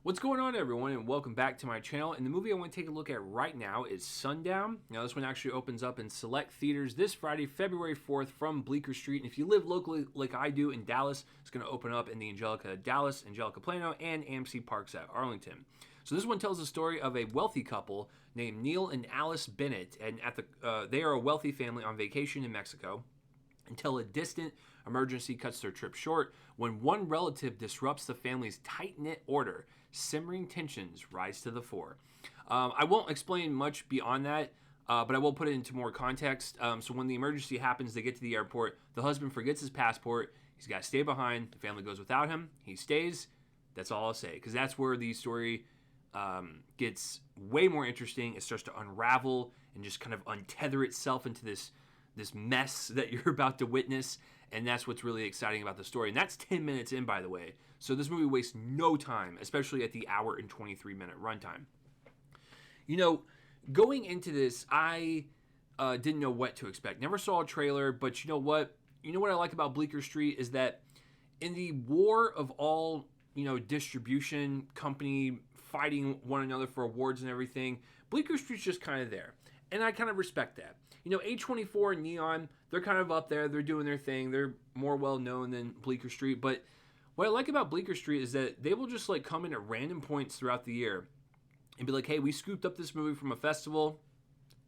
What's going on, everyone, and welcome back to my channel. And the movie I want to take a look at right now is Sundown. Now, this one actually opens up in select theaters this Friday, February 4th from Bleecker Street. And if you live locally like I do in Dallas, it's going to open up in the Angelica Dallas, Angelica Plano, and AMC Parks at Arlington. So this one tells the story of a wealthy couple named Neil and Alice Bennett. And they are a wealthy family on vacation in Mexico until a distant emergency cuts their trip short when one relative disrupts the family's tight-knit order. Simmering tensions rise to the fore. I won't explain much beyond that, but I will put it into more context. So when the emergency happens, they get to the airport. The husband forgets his passport. He's got to stay behind. The family goes without him. He stays. That's all I'll say, because that's where the story gets way more interesting. It starts to unravel and just kind of untether itself into this mess that you're about to witness, and that's what's really exciting about the story. And that's 10 minutes in, by the way. So this movie wastes no time, especially at the hour and 23-minute runtime. You know, going into this, I didn't know what to expect. Never saw a trailer, but you know what? You know what I like about Bleecker Street is that in the war of all, distribution company fighting one another for awards and everything, Bleecker Street's just kind of there. And I kind of respect that. A24 and Neon, they're kind of up there. They're doing their thing. They're more well-known than Bleecker Street. But what I like about Bleecker Street is that they will just come in at random points throughout the year and be like, hey, we scooped up this movie from a festival.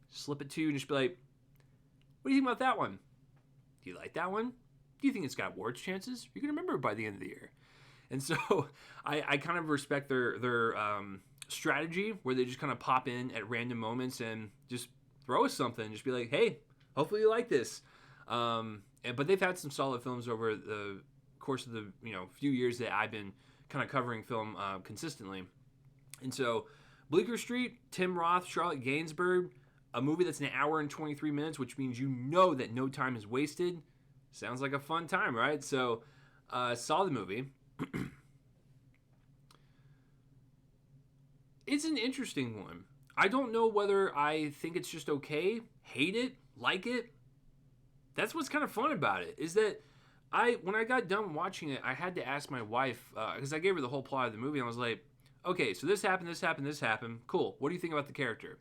Slip it to you and just be like, what do you think about that one? Do you like that one? Do you think it's got awards chances? You're going to remember it by the end of the year. And so I kind of respect their strategy where they just kind of pop in at random moments and just throw us something. Just be like, hey, hopefully you like this. But they've had some solid films over the course of the few years that I've been kind of covering film consistently. And so Bleecker Street, Tim Roth, Charlotte Gainsbourg, a movie that's an hour and 23 minutes, which means that no time is wasted. Sounds like a fun time, right? So saw the movie. It's an interesting one. I don't know whether I think it's just okay, hate it, like it. That's what's kind of fun about it, is that when I got done watching it, I had to ask my wife, because I gave her the whole plot of the movie, and I was like, okay, so this happened, this happened, this happened. Cool. What do you think about the character?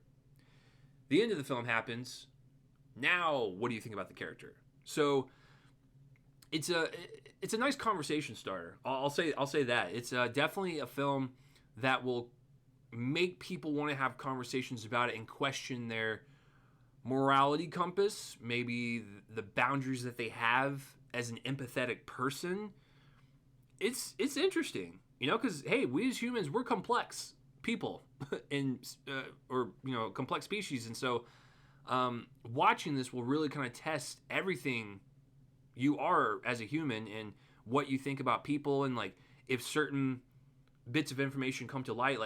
The end of the film happens. Now, what do you think about the character? So it's a nice conversation starter. I'll say that. It's definitely a film that will make people want to have conversations about it and question their morality compass, maybe the boundaries that they have as an empathetic person. It's interesting, because hey, we as humans, we're complex people and complex species, and so watching this will really kind of test everything you are as a human and what you think about people, and if certain bits of information come to light,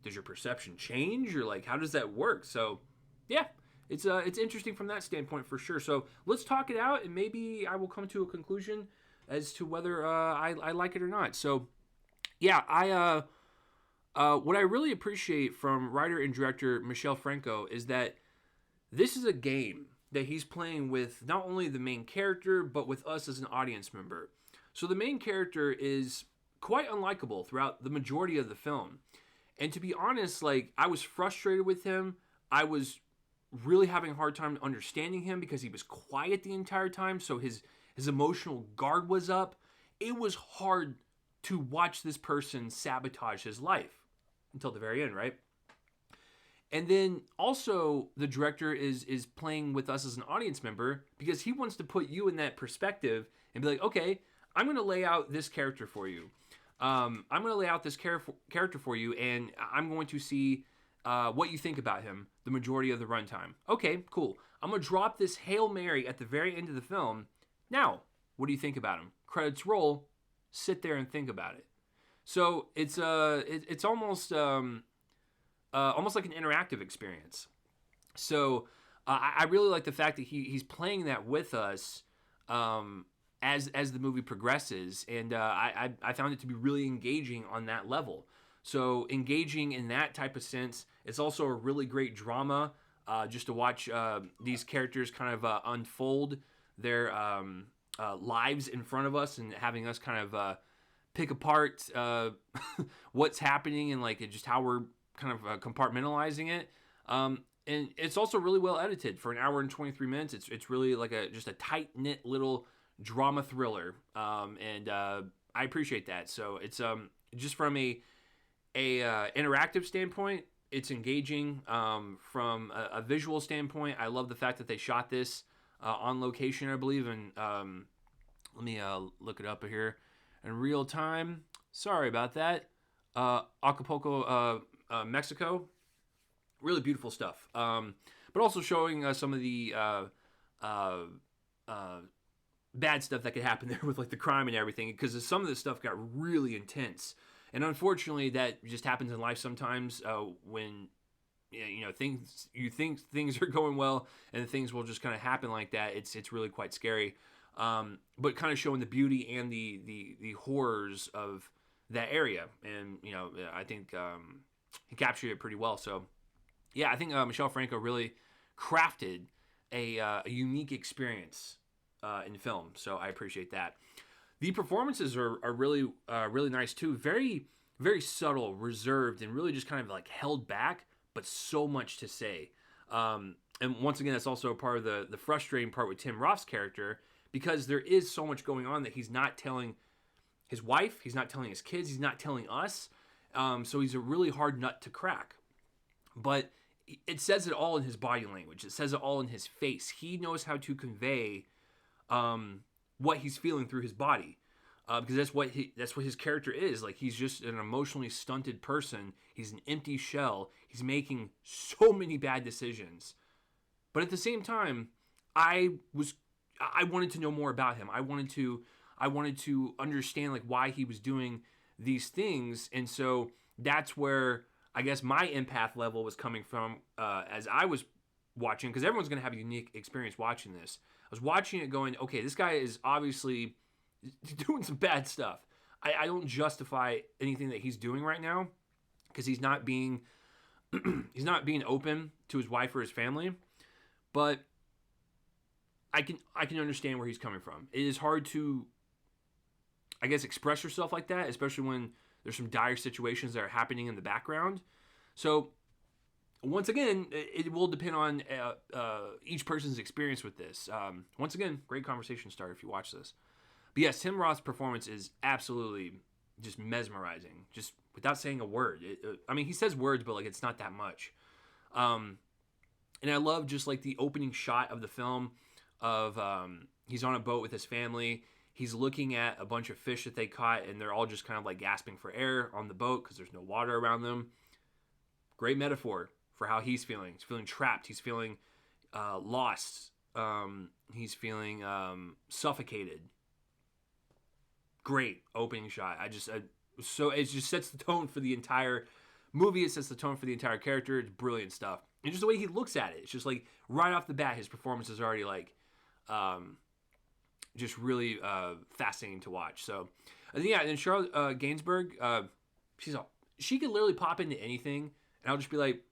does your perception change, or how does that work? So yeah, it's interesting from that standpoint for sure. So let's talk it out, and maybe I will come to a conclusion as to whether I like it or not. So yeah, what I really appreciate from writer and director Michel Franco is that this is a game that he's playing with not only the main character, but with us as an audience member. So the main character is quite unlikable throughout the majority of the film. And to be honest, I was frustrated with him. I was really having a hard time understanding him because he was quiet the entire time. So his emotional guard was up. It was hard to watch this person sabotage his life until the very end, right? And then also the director is playing with us as an audience member because he wants to put you in that perspective and be like, okay, I'm going to lay out this character for you. I'm going to lay out this character for you, and I'm going to see what you think about him the majority of the runtime. Okay, cool. I'm going to drop this Hail Mary at the very end of the film. Now, what do you think about him? Credits roll. Sit there and think about it. So it's almost like an interactive experience. So I really like the fact that he's playing that with us as the movie progresses, and I found it to be really engaging on that level. So engaging in that type of sense. It's also a really great drama just to watch these characters kind of unfold their lives in front of us and having us kind of pick apart what's happening and like just how we're kind of compartmentalizing it. And it's also really well edited for an hour and 23 minutes. It's really like just a tight knit little drama thriller, and I appreciate that. So it's just from a interactive standpoint, it's engaging. From a visual standpoint, I love the fact that they shot this on location, I believe, and let me look it up here in real time. Sorry about that. Acapulco, Mexico. Really beautiful stuff. But also showing some of the uh, bad stuff that could happen there with like the crime and everything, because some of this stuff got really intense. And unfortunately, that just happens in life sometimes when things you think things are going well and things will just kind of happen like that. It's really quite scary. But kind of showing the beauty and the horrors of that area, and I think he captured it pretty well. So yeah, I think Michelle Franco really crafted a unique experience in film. So I appreciate that. The performances are really really nice too. Very very subtle, reserved, and really just kind of like held back, but so much to say. And once again, that's also a part of the frustrating part with Tim Roth's character, because there is so much going on that he's not telling his wife, he's not telling his kids, he's not telling us. So he's a really hard nut to crack. But it says it all in his body language. It says it all in his face. He knows how to convey what he's feeling through his body, because that's what his character is. Like, he's just an emotionally stunted person. He's an empty shell. He's making so many bad decisions, but at the same time, I wanted to know more about him. I wanted to understand like why he was doing these things, and so that's where I guess my empath level was coming from as I was watching, because everyone's going to have a unique experience watching this. I was watching it going, okay, this guy is obviously doing some bad stuff. I don't justify anything that he's doing right now, because he's not being he's not being open to his wife or his family, but I can understand where he's coming from. It is hard to, I guess, express yourself like that, especially when there's some dire situations that are happening in the background. So once again, it will depend on each person's experience with this. Once again, great conversation starter if you watch this. But yes, Tim Roth's performance is absolutely just mesmerizing, just without saying a word. I mean, he says words, but like it's not that much. And I love just like the opening shot of the film of he's on a boat with his family. He's looking at a bunch of fish that they caught, and they're all just kind of like gasping for air on the boat because there's no water around them. Great metaphor for how he's feeling. He's feeling trapped. He's feeling lost. He's feeling suffocated. Great opening shot. So it just sets the tone for the entire movie. It sets the tone for the entire character. It's brilliant stuff. And just the way he looks at it, it's just like right off the bat, his performance is already like just really fascinating to watch. So yeah, and Charlotte Gainsbourg, she could literally pop into anything, and I'll just be like,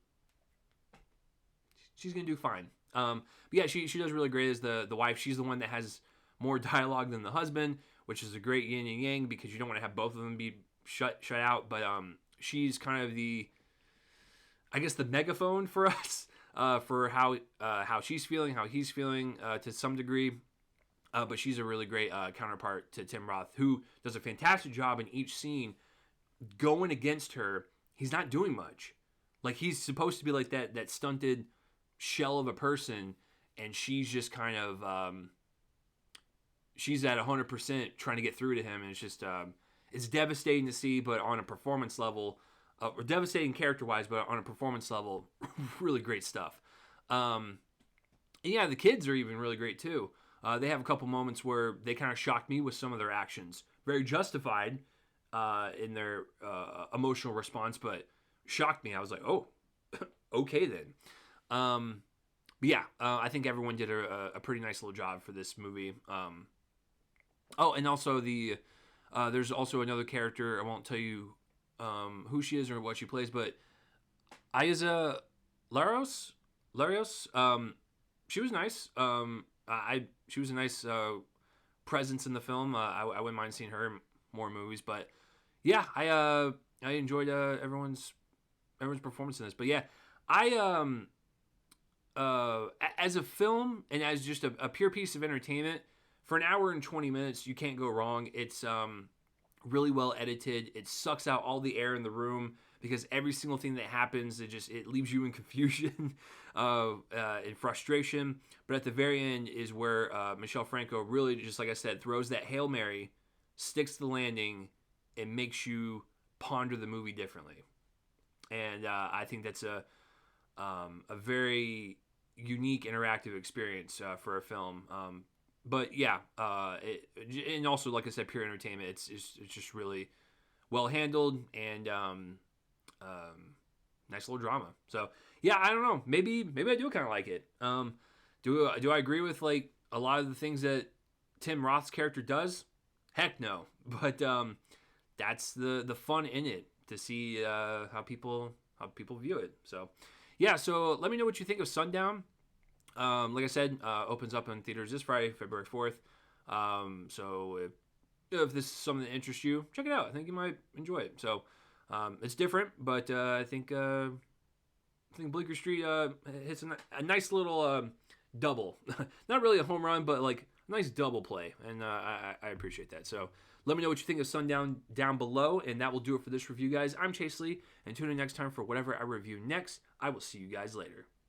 she's gonna do fine. But yeah, she does really great as the wife. She's the one that has more dialogue than the husband, which is a great yin and yang, because you don't want to have both of them be shut out. But she's kind of the, I guess, the megaphone for us, for how she's feeling, how he's feeling to some degree. But she's a really great counterpart to Tim Roth, who does a fantastic job in each scene. Going against her, he's not doing much. Like, he's supposed to be like that stunted shell of a person, and she's just kind of she's at 100% trying to get through to him, and it's just it's devastating to see. But on a performance level, or devastating character-wise, but on a performance level, really great stuff. And yeah, the kids are even really great too. They have a couple moments where they kind of shocked me with some of their actions. Very justified in their emotional response, but shocked me. I was like, oh, okay then. But yeah, I think everyone did a pretty nice little job for this movie. Oh, and also there's also another character. I won't tell you who she is or what she plays, but Aiza Larios. She was nice. She was a nice presence in the film. I wouldn't mind seeing her more movies. But yeah, I enjoyed everyone's performance in this. But yeah, I as a film and as just a pure piece of entertainment, for an hour and 20 minutes, you can't go wrong. It's really well edited. It sucks out all the air in the room because every single thing that happens, it leaves you in confusion, in frustration. But at the very end is where Michelle Franco really, just like I said, throws that Hail Mary, sticks the landing, and makes you ponder the movie differently. And I think that's a very unique interactive experience for a film. But yeah, and also like I said, pure entertainment. It's just really well handled and nice little drama. So yeah, I don't know. Maybe I do kind of like it. Do I agree with like a lot of the things that Tim Roth's character does? Heck no. But that's the fun in it, to see how people view it. So yeah, so let me know what you think of Sundown. Like I said, opens up in theaters this Friday, February 4th. So if this is something that interests you, check it out. I think you might enjoy it. So it's different, but I think Bleecker Street hits a nice little double. Not really a home run, but like a nice double play, and I appreciate that. So let me know what you think of Sundown down below, and that will do it for this review, guys. I'm Chase Lee, and tune in next time for whatever I review next. I will see you guys later.